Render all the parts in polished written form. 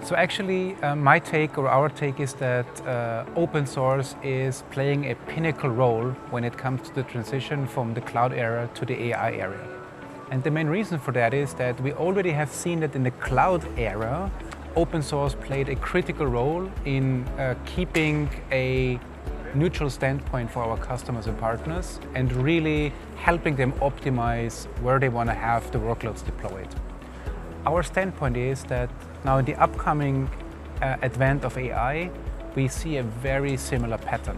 So actually, my take or our take is that open source is playing a pinnacle role when it comes to the transition from the cloud era to the AI era. And the main reason for that is that we already have seen that in the cloud era, open source played a critical role in keeping a neutral standpoint for our customers and partners and really helping them optimize where they want to have the workloads deployed. Our standpoint is that now in the upcoming advent of AI, we see a very similar pattern.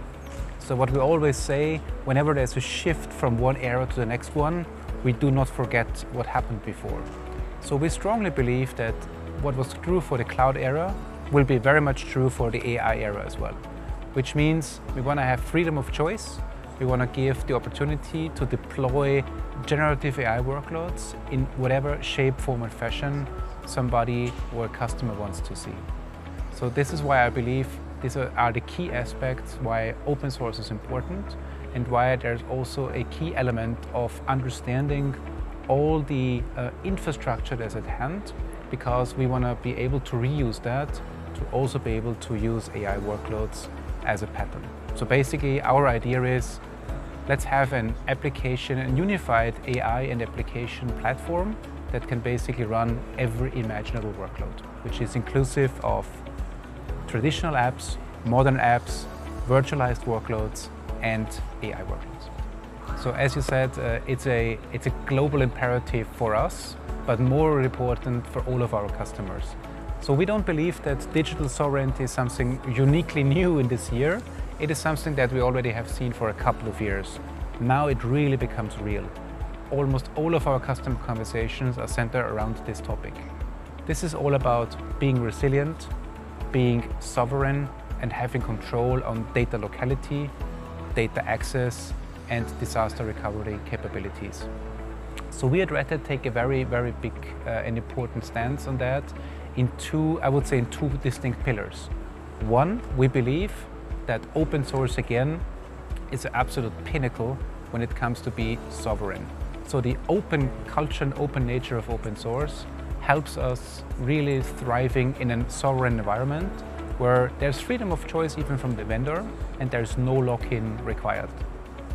So what we always say, whenever there's a shift from one era to the next one, we do not forget what happened before. So we strongly believe that what was true for the cloud era will be very much true for the AI era as well. Which means we want to have freedom of choice. We want to give the opportunity to deploy generative AI workloads in whatever shape, form, and fashion somebody or a customer wants to see. So this is why I believe these are the key aspects why open source is important and why there's also a key element of understanding all the infrastructure that's at hand, because we want to be able to reuse that to also be able to use AI workloads as a pattern. So basically our idea is, let's have an application, a unified AI and application platform that can basically run every imaginable workload, which is inclusive of traditional apps, modern apps, virtualized workloads, and AI workloads. So as you said, it's a global imperative for us, but more important for all of our customers. So we don't believe that digital sovereignty is something uniquely new in this year. It is something that we already have seen for a couple of years. Now it really becomes real. Almost all of our customer conversations are centered around this topic. This is all about being resilient, being sovereign, and having control on data locality, data access, and disaster recovery capabilities. So we at Red Hat take a very, very big and important stance on that I would say in two distinct pillars. One, we believe that open source again is an absolute pinnacle when it comes to be sovereign. So the open culture and open nature of open source helps us really thriving in a sovereign environment where there's freedom of choice even from the vendor and there's no lock-in required.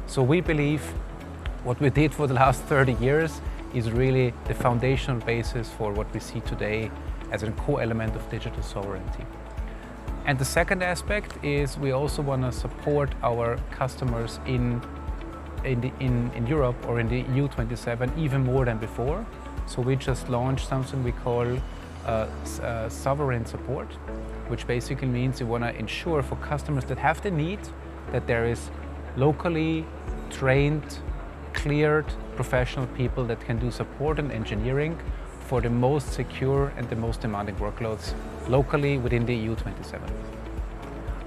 So we believe what we did for the last 30 years is really the foundational basis for what we see today as a core element of digital sovereignty. And the second aspect is we also want to support our customers in Europe or in the EU27 even more than before. So we just launched something we call sovereign support, which basically means we want to ensure for customers that have the need that there is locally trained, cleared professional people that can do support and engineering for the most secure and the most demanding workloads locally within the EU27.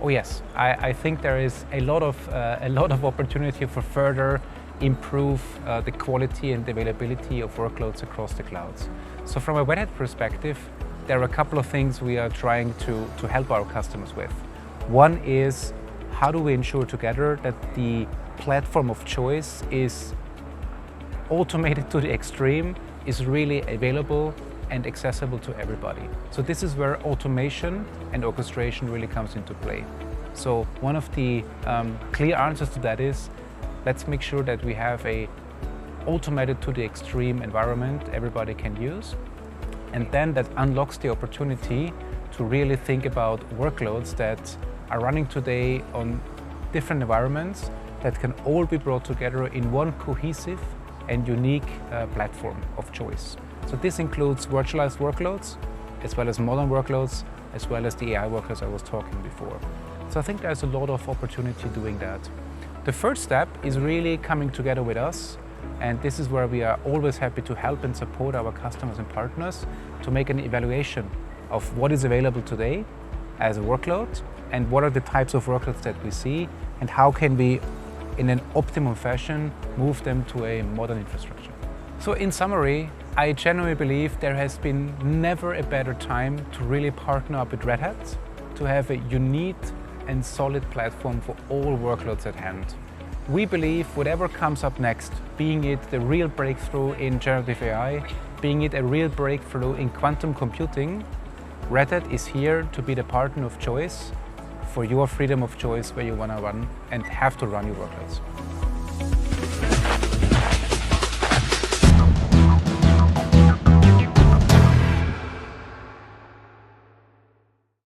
Oh yes, I think there is a lot of opportunity for further improve the quality and the availability of workloads across the clouds. So from a Red Hat perspective, there are a couple of things we are trying to help our customers with. One is, how do we ensure together that the platform of choice is automated to the extreme, is really available and accessible to everybody. So this is where automation and orchestration really comes into play. So one of the clear answers to that is, let's make sure that we have a automated to the extreme environment everybody can use. And then that unlocks the opportunity to really think about workloads that are running today on different environments that can all be brought together in one cohesive and unique platform of choice. So this includes virtualized workloads, as well as modern workloads, as well as the AI workloads I was talking before. So I think there's a lot of opportunity doing that. The first step is really coming together with us, and this is where we are always happy to help and support our customers and partners to make an evaluation of what is available today as a workload, and what are the types of workloads that we see, and how can we in an optimum fashion move them to a modern infrastructure. So in summary, I genuinely believe there has been never a better time to really partner up with Red Hat, to have a unique and solid platform for all workloads at hand. We believe whatever comes up next, being it the real breakthrough in generative AI, being it a real breakthrough in quantum computing, Red Hat is here to be the partner of choice for your freedom of choice where you want to run and have to run your workloads.